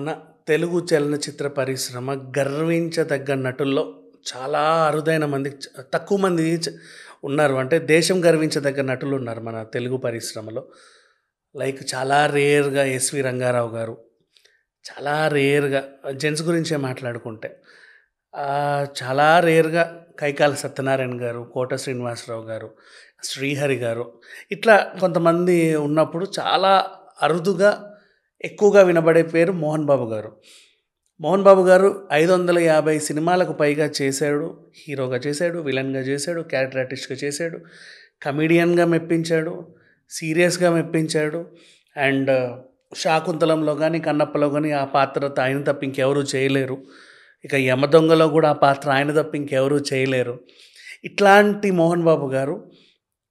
మన తెలుగు చలనచిత్ర పరిశ్రమ గర్వించదగ్గ నటుల్లో చాలా అరుదైన మంది తక్కువ మంది ఉన్నారు. అంటే దేశం గర్వించదగ్గ నటులు ఉన్నారు మన తెలుగు పరిశ్రమలో. లైక్ చాలా రేర్‌గా 'ఎస్వి రంగారావు' గారు. చాలా రేర్‌గా జెంట్స్ గురించే మాట్లాడుకుంటే. చాలా రేర్‌గా 'కైకాల సత్యనారాయణ' గారు, 'కోట శ్రీనివాసరావు' గారు, 'శ్రీహరి' గారు. ఇట్లా కొంతమంది ఉన్నప్పుడు చాలా అరుదుగా ఎక్కువగా వినబడే పేరు 'మోహన్ బాబు' గారు. 'మోహన్ బాబు' గారు 550 సినిమాలకు పైగా చేశాడు. హీరోగా చేశాడు, విలన్‌గా చేశాడు, క్యారెక్టర్ ఆర్టిస్ట్‌గా చేశాడు, కమెడియన్‌గా మెప్పించాడు, సీరియస్‌గా మెప్పించాడు. అండ్ 'శాకుంతలంలో' గానీ, 'కన్నప్పలో' గానీ ఆ పాత్ర ఆయన తప్ప ఇంకెవరు చేయలేరు. ఇక 'యమదొంగలో' కూడా ఆ పాత్ర ఆయన తప్ప ఇంకెవరు చేయలేరు. ఇట్లాంటి 'మోహన్ బాబు' గారు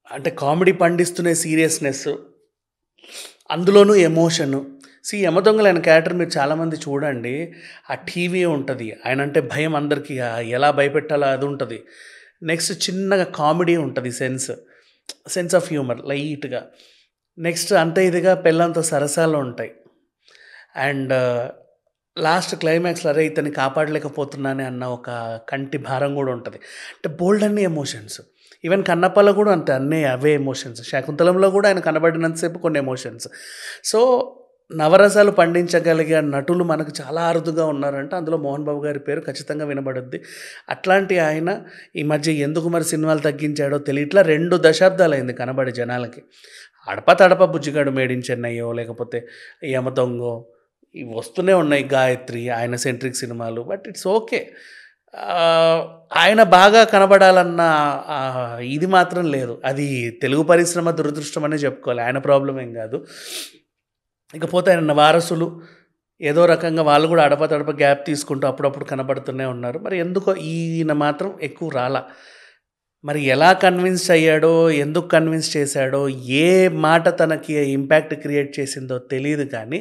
అంటే కామెడీ పండిస్తూనే సీరియస్‌నెస్, అందులోనూ ఎమోషను. 'యమదొంగలో' ఆయన క్యారెక్టర్ మీరు చాలామంది చూడండి. ఆ టీవీ ఉంటది. ఆయనంటే భయం అందరికీ. ఎలా భయపెట్టాలో అది ఉంటది. నెక్స్ట్ చిన్నగా కామెడీ ఉంటది. సెన్స్ ఆఫ్ హ్యూమర్ లైట్‌గా. నెక్స్ట్ అంతే ఇదిగా పెళ్ళాంతో సరసాలు ఉంటాయి. అండ్ లాస్ట్ క్లైమాక్స్‌లో అరే ఇతన్ని కాపాడలేకపోతున్నానే అన్న ఒక కంటి భారం గూడా ఉంటది. అంటే బోలెడన్ని ఎమోషన్స్. ఈవెన్ 'కన్నప్పలో' కూడా అంతే అన్నీ అవే ఎమోషన్స్. 'శాకుంతలంలో' కూడా ఆయన కనబడినంత సేపు కొన్ని ఎమోషన్స్. సో, నవరసాలు పండించగలిగే నటులు మనకు చాలా అరుదుగా ఉన్నారంటే అందులో 'మోహన్ బాబు' గారి పేరు ఖచ్చితంగా వినబడుద్ది. అట్లాంటి ఆయన ఈ మధ్య ఎందుకు మరి సినిమాలు తగ్గించాడో ఇట్లా 2 దశాబ్దాలైంది కనబడి జనాలకి. అడపా తడపా 'బుజ్జిగాడు మేడ్ ఇన్ చెన్నైయో' లేకపోతే 'యమదొంగో' ఇవి వస్తూనే ఉన్నాయి. 'గాయత్రి' ఆయన సెంట్రిక్ సినిమాలు. But it's okay. ఆయన బాగా కనబడాలన్న ఇది మాత్రం లేదు. అది తెలుగు పరిశ్రమ దురదృష్టం అనే చెప్పుకోవాలి. ఆయన ప్రాబ్లమ్ ఏం కాదు. ఇకపోతే ఆయన వారసులు ఏదో రకంగా వాళ్ళు కూడా అడపా గ్యాప్ తీసుకుంటూ అప్పుడప్పుడు కనబడుతూనే ఉన్నారు. మరి ఎందుకో ఈయన మాత్రం ఎక్కువ రాలా. మరి ఎలా కన్విన్స్ అయ్యాడో, ఎందుకు కన్విన్స్ చేశాడో, ఏ మాట తనకి ఇంపాక్ట్ క్రియేట్ చేసిందో తెలీదు కానీ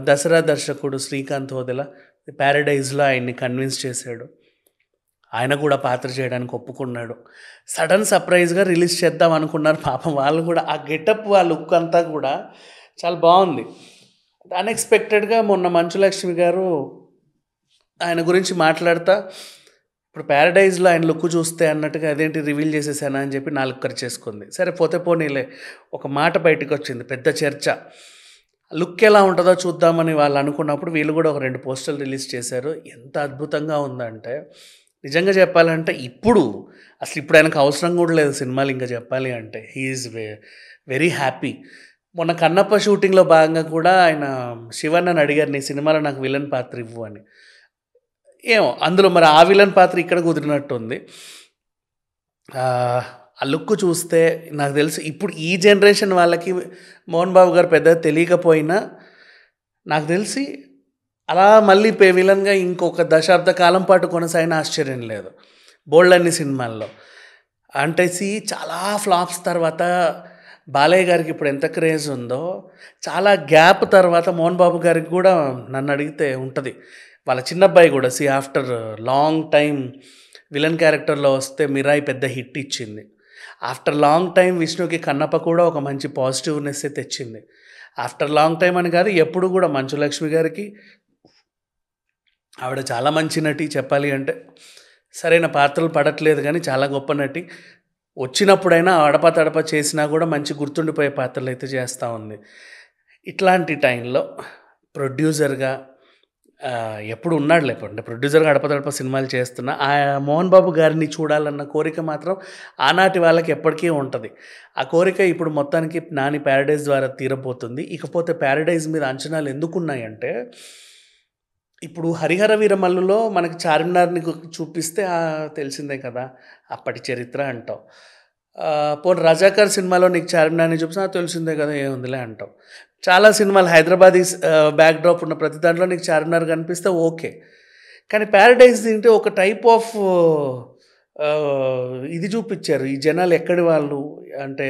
దసరా దర్శకుడు శ్రీకాంత్ వదల 'ప్యారడైజ్‌లో' ఆయన్ని కన్విన్స్ చేశాడు. ఆయన కూడా పాత్ర చేయడానికి ఒప్పుకున్నాడు. సడన్ సర్ప్రైజ్‌గా రిలీజ్ చేద్దాం అనుకున్నారు. పాపం వాళ్ళు కూడా ఆ గెటప్, ఆ లుక్ అంతా కూడా చాలా బాగుంది. అన్‌ఎక్స్‌పెక్టెడ్‌గా మొన్న మంచులక్ష్మి గారు ఆయన గురించి మాట్లాడుతా ఇప్పుడు 'ప్యారడైజ్‌లో' ఆయన లుక్ చూస్తే అన్నట్టుగా అదేంటి రివీల్ చేసేసానా అని చెప్పి నాలుక కరిచేసుకుంది. సరే పోతే పోనీలే, ఒక మాట బయటకొచ్చింది, పెద్ద చర్చ. లుక్ ఎలా ఉంటుందో చూద్దామని వాళ్ళు అనుకున్నప్పుడు వీళ్ళు కూడా ఒక 2 పోస్టర్లు రిలీజ్ చేశారు. ఎంత అద్భుతంగా ఉందంటే నిజంగా చెప్పాలంటే ఇప్పుడు ఆయనకు అవసరం కూడా లేదు సినిమాలు ఇంకా చెప్పాలి అంటే. He is very happy. మొన్న 'కన్నప్ప' షూటింగ్‌లో భాగంగా కూడా ఆయన శివన్నని అడిగారు, నీ సినిమాలో నాకు విలన్ పాత్ర ఇవ్వు అని. ఏమో అందులో మరి ఆ విలన్ పాత్ర ఇక్కడ కుదిరినట్టుంది. ఆ లుక్ చూస్తే నాకు తెలిసి ఇప్పుడు ఈ జనరేషన్ వాళ్ళకి మోహన్ బాబు గారు పెద్దగా తెలియకపోయినా నాకు తెలిసి అలా మళ్ళీ విలన్గా ఇంకొక దశాబ్ద కాలం పాటు కొనసాగిన ఆశ్చర్యం లేదు. బోల్డన్ని సినిమాల్లో అంటే చాలా ఫ్లాప్స్ తర్వాత బాలయ్య గారికి ఇప్పుడు ఎంత క్రేజ్ ఉందో, చాలా గ్యాప్ తర్వాత మోహన్ బాబు గారికి కూడా నన్ను అడిగితే ఉంటుంది. వాళ్ళ చిన్నబ్బాయి కూడా ఆఫ్టర్ లాంగ్ టైం విలన్ క్యారెక్టర్లో వస్తే 'మిరాయి' పెద్ద హిట్ ఇచ్చింది. ఆఫ్టర్ లాంగ్ టైం విష్ణుకి 'కన్నప్ప' కూడా ఒక మంచి పాజిటివ్నెస్ తెచ్చింది. ఆఫ్టర్ లాంగ్ టైం అని కాదు, ఎప్పుడు కూడా మంచులక్ష్మి గారికి ఆవిడ చాలా మంచి నటి చెప్పాలి అంటే. సరైన పాత్రలు పడట్లేదు కానీ చాలా గొప్ప నటి. వచ్చినప్పుడైనా అడపా తడపా చేసినా కూడా మంచి గుర్తుండిపోయే పాత్రలు అయితే చేస్తూ ఉంది. ఇట్లాంటి టైంలో ప్రొడ్యూసర్గా ఎప్పుడు ఉన్నాడు లేకపోతే ప్రొడ్యూసర్గా అడపదడప సినిమాలు చేస్తున్నా మోహన్ బాబు గారిని చూడాలన్న కోరిక మాత్రం ఆనాటి వాళ్ళకి ఎప్పటికీ ఉంటుంది. ఆ కోరిక ఇప్పుడు మొత్తానికి నాని 'ప్యారడైజ్' ద్వారా తీరబోతుంది. ఇకపోతే 'ప్యారడైజ్' మీద అంచనాలు ఎందుకున్నాయంటే, ఇప్పుడు 'హరిహర వీరమల్లులో' మనకి చార్మినార్‌ని చూపిస్తే తెలిసిందే కదా, అప్పటి చరిత్ర అంటావు. పోనీ 'రజాకార్' సినిమాలో నీకు చార్మినార్‌ని చూపిస్తే తెలిసిందే కదా ఏముందిలే అంటావు. చాలా సినిమాలు హైదరాబాదీ బ్యాక్‌డ్రాప్ ఉన్న ప్రతి దాంట్లో నీకు చార్మినార్ కనిపిస్తే ఓకే. కానీ 'ప్యారడైజ్' తింటే ఒక టైప్ ఆఫ్ ఇది చూపించారు. ఈ జనాలు ఎక్కడి వాళ్ళు అంటే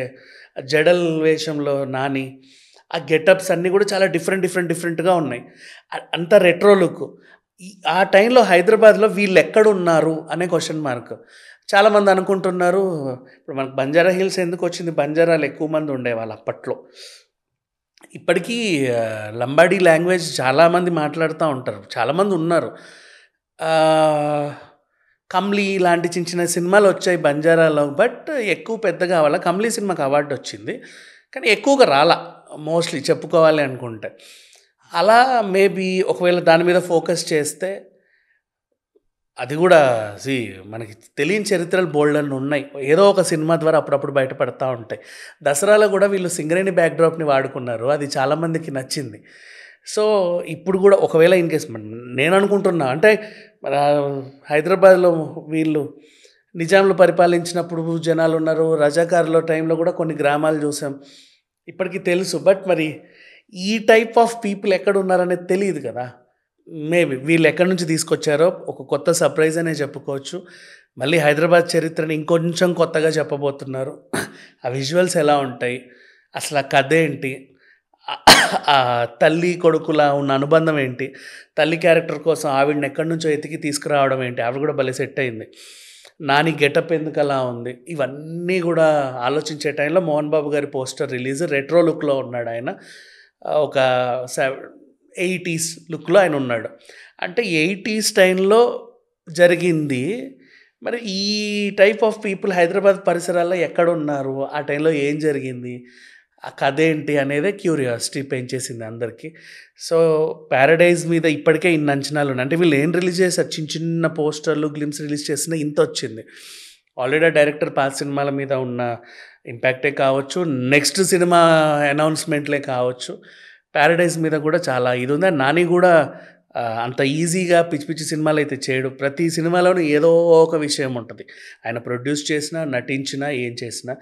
జడల్ వేషంలో నాని, ఆ గెటప్స్ అన్నీ కూడా చాలా డిఫరెంట్‌గా ఉన్నాయి. అంతా రెట్రో లుక్. ఆ టైంలో హైదరాబాద్‌లో వీళ్ళెక్కడున్నారు అనే క్వెషన్ మార్క్. చాలామంది అనుకుంటున్నారు, ఇప్పుడు మనకు బంజారా హిల్స్ ఎందుకొచ్చింది, బంజారాలు ఎక్కువ మంది ఉండేవాళ్ళు అప్పట్లో. ఇప్పటికీ లంబాడీ లాంగ్వేజ్ చాలామంది మాట్లాడుతూ ఉంటారు. చాలామంది ఉన్నారు. ఆహ్, 'కమ్లీ' లాంటి చిన్న చిన్న సినిమాలు వచ్చాయి బంజారాలో. బట్ ఎక్కువ పెద్దగా అవ్వల. 'కమ్లీ' సినిమాకి అవార్డ్ వచ్చింది. కానీ ఎక్కువగా రాలా మోస్ట్‌లీ చెప్పుకోవాలి అనుకుంటే. అలా మేబీ ఒకవేళ దాని మీద ఫోకస్ చేస్తే అది కూడా మనకి తెలియని చరిత్రలు బోలెడన్ని ఉన్నాయి. ఏదో ఒక సినిమా ద్వారా అప్పుడప్పుడు బయటపడతా ఉంటాయి. దసరాలో కూడా వీళ్ళు సింగరేణి బ్యాక్‌డ్రాప్‌ని వాడుకున్నారు. అది చాలామందికి నచ్చింది. సో, ఇప్పుడు కూడా ఒకవేళ ఇన్ కేస్ నేను అనుకుంటున్నా అంటే మన హైదరాబాద్‌లో వీళ్ళు నిజాంలు పరిపాలించినప్పుడు జనాలున్నారు. రజాకారుల టైంలో కూడా కొన్ని గ్రామాలు చూసాం. ఇప్పటికి తెలుసు. బట్ మరి ఈ టైప్ ఆఫ్ పీపుల్ ఎక్కడున్నారనేది తెలీదు కదా! మేబీ వీళ్ళు ఎక్కడి నుంచి తీసుకొచ్చారో ఒక కొత్త సర్ప్రైజ్ అనే చెప్పుకోవచ్చు. మళ్ళీ హైదరాబాద్ చరిత్రని ఇంకొంచెం కొత్తగా చెప్పబోతున్నారు. ఆ విజువల్స్ ఎలా ఉంటాయి? అసలు ఆ కథ ఏంటి? ఆ తల్లి కొడుకులా ఉన్న అనుబంధం ఏంటి? తల్లి క్యారెక్టర్ కోసం ఆవిడని ఎక్కడి నుంచో ఎతికి తీసుకురావడం ఏంటి? ఆవిడ కూడా భలే సెట్ అయింది. నాని గెటప్ ఎందుకలా ఉంది? ఇవన్నీ కూడా ఆలోచించే టైంలో మోహన్ బాబు గారి పోస్టర్ రిలీజ్. రెట్రో లుక్‌లో ఉన్నాడాయన. ఒక 80s లుక్‌లో ఆయనున్నాడు. అంటే 80s టైంలో జరిగింది. మరి ఈ టైప్ ఆఫ్ పీపుల్ హైదరాబాద్ పరిసరాల్లో ఎక్కడున్నారు? ఆ టైంలో ఏం జరిగింది? ఆ కథేంటి అనేదే క్యూరియాసిటీ పెంచేసింది అందరికి. సో, 'పారడైజ్' మీద ఇప్పటికే ఇన్ని అంచనాలున్నాయి. అంటే వీళ్ళు ఏం రిలీజ్ చేశారు? చిన్న చిన్న పోస్టర్లు, గ్లిమ్స్ రిలీజ్ చేసినా ఇంతొచ్చింది. ఆల్రెడీ ఆ డైరెక్టర్ పాత సినిమాల మీద ఉన్న ఇంపాక్టే కావచ్చు, నెక్స్ట్ సినిమా అనౌన్స్‌మెంట్‌లే కావచ్చు. 'పారడైజ్' మీద కూడా చాలా ఇది ఉంది. నాని కూడా అంత ఈజీగా పిచ్చి పిచ్చి సినిమాలైతే చేయడు. ప్రతి సినిమాలోనూ ఏదో ఒక విషయం ఉంటది. ఆయన ప్రొడ్యూస్ చేసినా, నటించినా, ఏం చేసినా.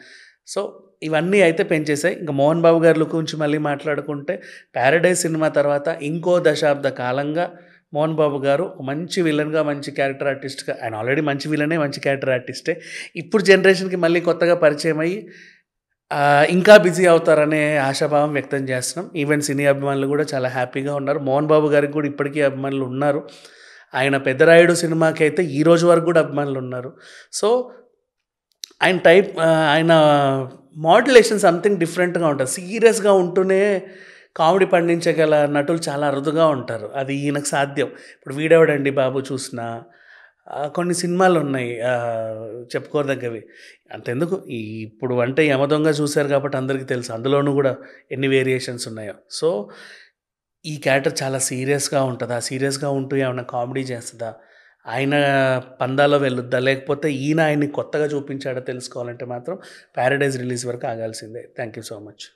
సో, ఇవన్నీ అయితే పెంచేసాయి. ఇంక మోహన్ బాబు గారి లుక్ గురించి మళ్ళీ మాట్లాడుకుంటే 'పారడైజ్' సినిమా తర్వాత ఇంకో దశాబ్ద కాలంగా మోహన్ బాబు గారు మంచి విలన్‌గా, మంచి క్యారెక్టర్ ఆర్టిస్ట్‌గా ఆయన ఆల్రెడీ మంచి విలనే, మంచి క్యారెక్టర్ ఆర్టిస్టే. ఇప్పుడు జనరేషన్‌కి మళ్ళీ కొత్తగా పరిచయం అయ్యి ఇంకా బిజీ అవుతారనే ఆశాభావం వ్యక్తం చేస్తున్నాం. ఈవెన్ సినీ అభిమానులు కూడా చాలా హ్యాపీగా ఉన్నారు. మోహన్ బాబు గారికి కూడా ఇప్పటికీ అభిమానులు ఉన్నారు. ఆయన 'పెద్దరాయుడు' సినిమాకైతే ఈ రోజు వరకు కూడా అభిమానులు ఉన్నారు. సో, ఆయన మాడ్యులేషన్ సంథింగ్ డిఫరెంట్‌గా ఉంటది. సీరియస్‌గా ఉంటూనే కామెడీ పండించగల నటులు చాలా అరుదుగా ఉంటారు. అది ఈయనకు సాధ్యం. ఇప్పుడు 'వీడెవడండి బాబు' చూసినా కొన్ని సినిమాలున్నాయి చెప్పుకోదగ్గవి. అంతెందుకు ఇప్పుడు అంటే 'యమదొంగ' చూసారు కాబట్టి అందరికీ తెలుసు. అందులోనూ కూడా ఎన్ని వేరియేషన్స్ ఉన్నాయో. సో, ఈ క్యారెక్టర్ చాలా సీరియస్‌గా ఉంటదా? సీరియస్‌గా ఉంటూ ఏమన్నా కామెడీ చేస్తదా? ఆయన పందాలో వెళ్ళుద్దా? లేకపోతే ఈయన ఆయన్ని కొత్తగా చూపించాడా తెలుసుకోవాలంటే మాత్రం 'పారడైజ్' రిలీజ్ వరకు ఆగాల్సిందే. Thank you so much.